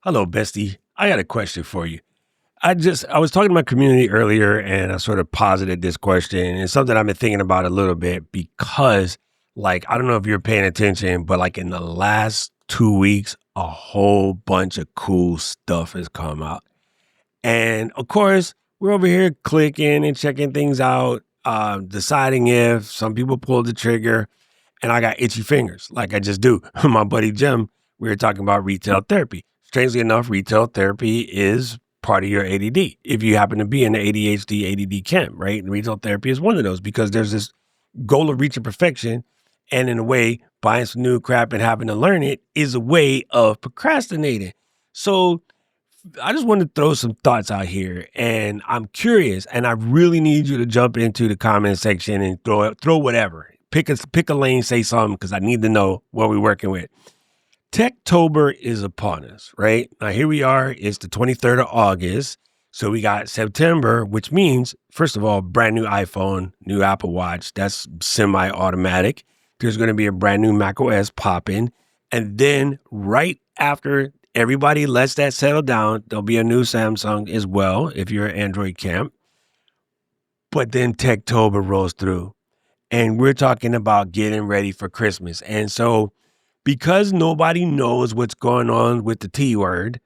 Hello, bestie. I got a question for you. I was talking to my community earlier and I sort of posited this question. And it's something I've been thinking about a little bit because, I don't know if you're paying attention, but in the last 2 weeks, a whole bunch of cool stuff has come out. And of course, we're over here clicking and checking things out, deciding if some people pulled the trigger, and I got itchy fingers like I just do. My buddy Jim, we were talking about retail therapy. Strangely enough, retail therapy is part of your ADD. If you happen to be in the ADHD, ADD camp, right? And retail therapy is one of those because there's this goal of reaching perfection. And in a way, buying some new crap and having to learn it is a way of procrastinating. So I just wanted to throw some thoughts out here, and I'm curious, and I really need you to jump into the comment section and throw whatever. Pick a lane, say something, because I need to know what we're working with. Techtober is upon us, right? Now here we are. It's the 23rd of August, so we got September, which means first of all, brand new iPhone, new Apple Watch. That's semi-automatic. There's going to be a brand new Mac OS popping, and then right after everybody lets that settle down, there'll be a new Samsung as well if you're an Android camp. But then Techtober rolls through, and we're talking about getting ready for Christmas. And so because nobody knows what's going on with the T word,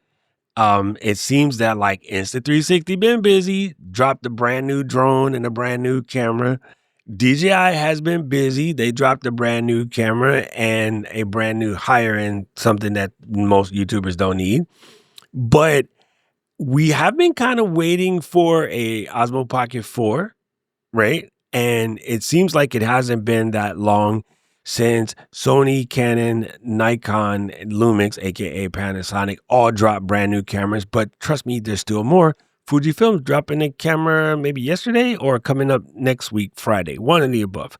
it seems that Insta360 been busy, dropped a brand new drone and a brand new camera. DJI has been busy. They dropped a brand new camera and a brand new higher end, something that most YouTubers don't need. But we have been kind of waiting for a Osmo Pocket 4, right? And it seems like it hasn't been that long since Sony, Canon, Nikon, and Lumix, aka Panasonic, all dropped brand new cameras. But trust me, there's still more. Fujifilm's dropping a camera maybe yesterday or coming up next week, Friday, one of the above.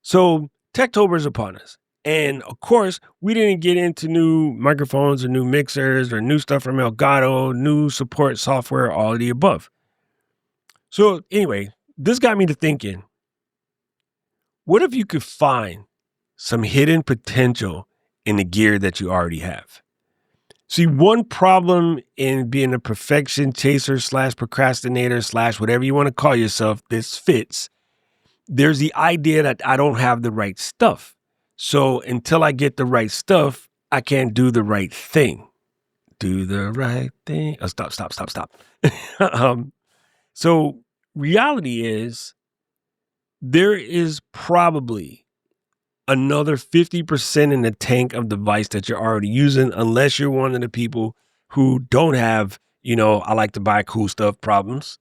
So Techtober is upon us. And of course, we didn't get into new microphones or new mixers or new stuff from Elgato, new support software, all of the above. So anyway, this got me to thinking, what if you could find some hidden potential in the gear that you already have? See, one problem in being a perfection chaser / procrastinator / whatever you want to call yourself, this fits. There's the idea that I don't have the right stuff. So until I get the right stuff, I can't do the right thing. Do the right thing. Oh, stop. So reality is there is probably another 50% in the tank of device that you're already using, unless you're one of the people who don't have, I like to buy cool stuff problems.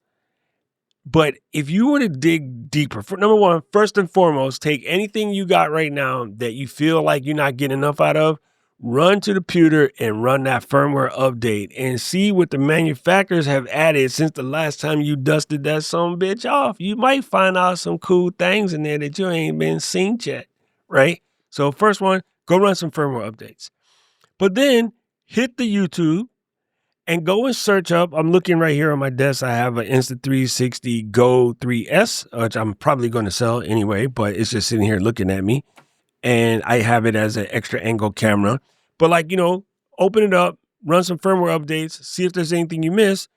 But if you were to dig deeper, for number one, first and foremost, take anything you got right now that you feel like you're not getting enough out of, run to the computer and run that firmware update and see what the manufacturers have added since the last time you dusted that son bitch off. You might find out some cool things in there that you ain't been seen yet, right? So first one, go run some firmware updates. But then hit the YouTube and go and search up. I'm looking right here on my desk. I have an Insta360 Go 3S, which I'm probably going to sell anyway, but it's just sitting here looking at me. And I have it as an extra angle camera. But open it up, run some firmware updates, see if there's anything you miss.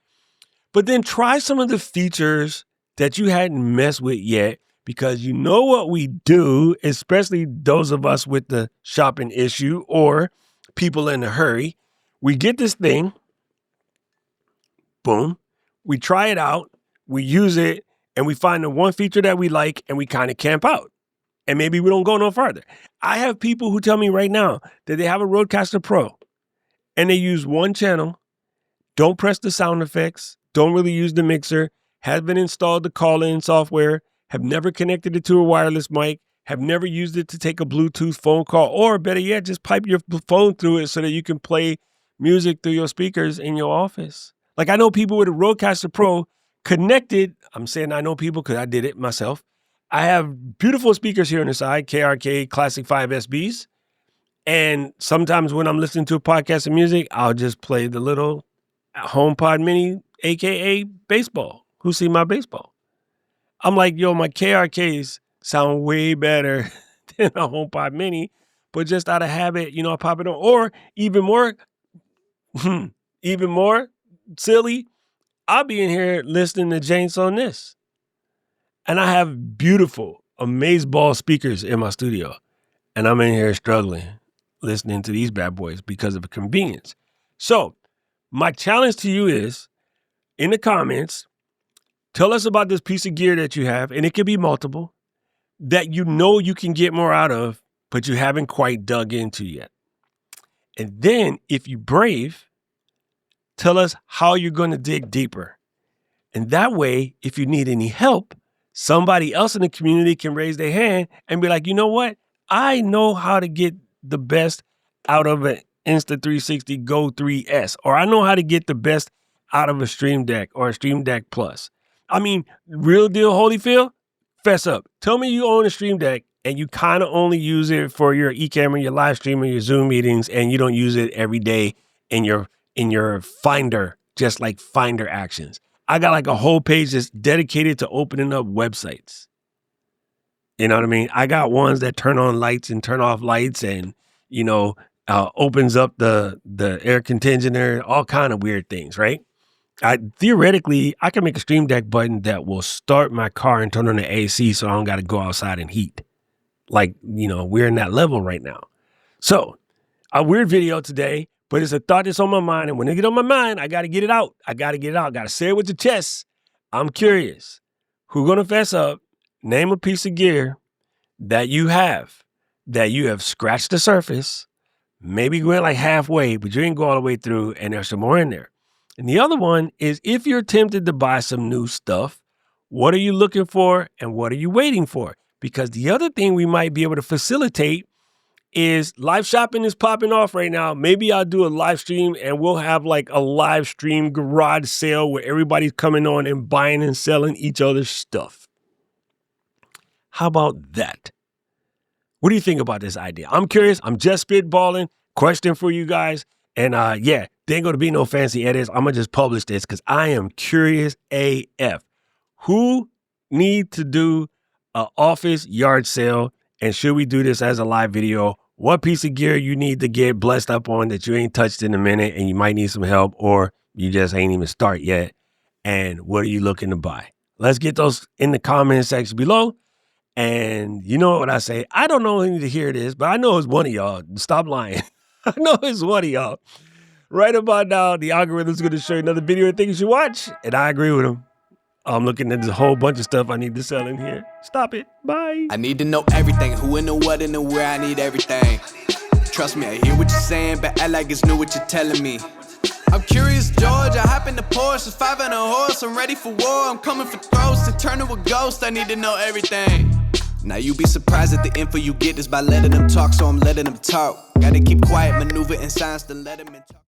But then try some of the features that you hadn't messed with yet, because you know what we do, especially those of us with the shopping issue or people in a hurry. We get this thing. Boom. We try it out, we use it, and we find the one feature that we like, and we kind of camp out. And maybe we don't go no further. I have people who tell me right now that they have a Rodecaster Pro, and they use one channel, don't press the sound effects, don't really use the mixer, haven't installed the call-in software, have never connected it to a wireless mic, have never used it to take a Bluetooth phone call, or better yet, just pipe your phone through it so that you can play music through your speakers in your office. I know people with a Rodecaster Pro connected. I'm saying I know people because I did it myself. I have beautiful speakers here on the side, KRK Classic 5 SBs. And sometimes when I'm listening to a podcast of music, I'll just play the little HomePod Mini, AKA baseball. Who see my baseball? I'm like, yo, my KRKs sound way better than a HomePod Mini. But just out of habit, I pop it on. Or even more, even more silly, I'll be in here listening to James on this. And I have beautiful, amazeball speakers in my studio. And I'm in here struggling, listening to these bad boys because of the convenience. So my challenge to you is, in the comments, tell us about this piece of gear that you have, and it could be multiple, that you know you can get more out of, but you haven't quite dug into yet. And then, if you're brave, tell us how you're going to dig deeper. And that way, if you need any help, somebody else in the community can raise their hand and be like, you know what? I know how to get the best out of an Insta360 Go 3S, or I know how to get the best out of a Stream Deck or a Stream Deck Plus. I mean, real deal, Holyfield, fess up. Tell me you own a Stream Deck and you kind of only use it for your eCamera, your live stream, or your Zoom meetings, and you don't use it every day in your Finder, just like Finder actions. I got like a whole page that's dedicated to opening up websites. You know what I mean? I got ones that turn on lights and turn off lights and, opens up the air conditioner, all kind of weird things, right? Theoretically, I can make a Stream Deck button that will start my car and turn on the AC so I don't got to go outside and heat. Like, we're in that level right now. So, a weird video today, but it's a thought that's on my mind. And when it get on my mind, I got to get it out. I got to say it with the chest. I'm curious. Who's going to fess up? Name a piece of gear that you have scratched the surface, maybe went like halfway, but you didn't go all the way through, and there's some more in there. And the other one is, if you're tempted to buy some new stuff, what are you looking for and what are you waiting for? Because the other thing we might be able to facilitate is live shopping is popping off right now. Maybe I'll do a live stream and we'll have like a live stream garage sale where everybody's coming on and buying and selling each other's stuff. How about that? What do you think about this idea? I'm curious. I'm just spitballing. Question for you guys. And there ain't going to be no fancy edits. I'm going to just publish this because I am curious AF. Who need to do an office yard sale? And should we do this as a live video? What piece of gear you need to get blessed up on that you ain't touched in a minute and you might need some help, or you just ain't even start yet? And what are you looking to buy? Let's get those in the comment section below. And you know what I say? I don't know who need to hear this, but I know it's one of y'all. Stop lying. I know it's one of y'all. Right about now, the algorithm's going to show you another video and things you should watch. And I agree with him. I'm looking at this whole bunch of stuff I need to sell in here. Stop it. Bye. I need to know everything. Who and the what and the where. I need everything. Trust me, I hear what you're saying, but act like it's new what you're telling me. I'm curious, George. I hop in the Porsche, 5 and a horse. I'm ready for war. I'm coming for throats to turn to a ghost. I need to know everything. Now you be surprised at the info you get is by letting them talk, so I'm letting them talk. Gotta keep quiet, maneuver in silence to let them in talk.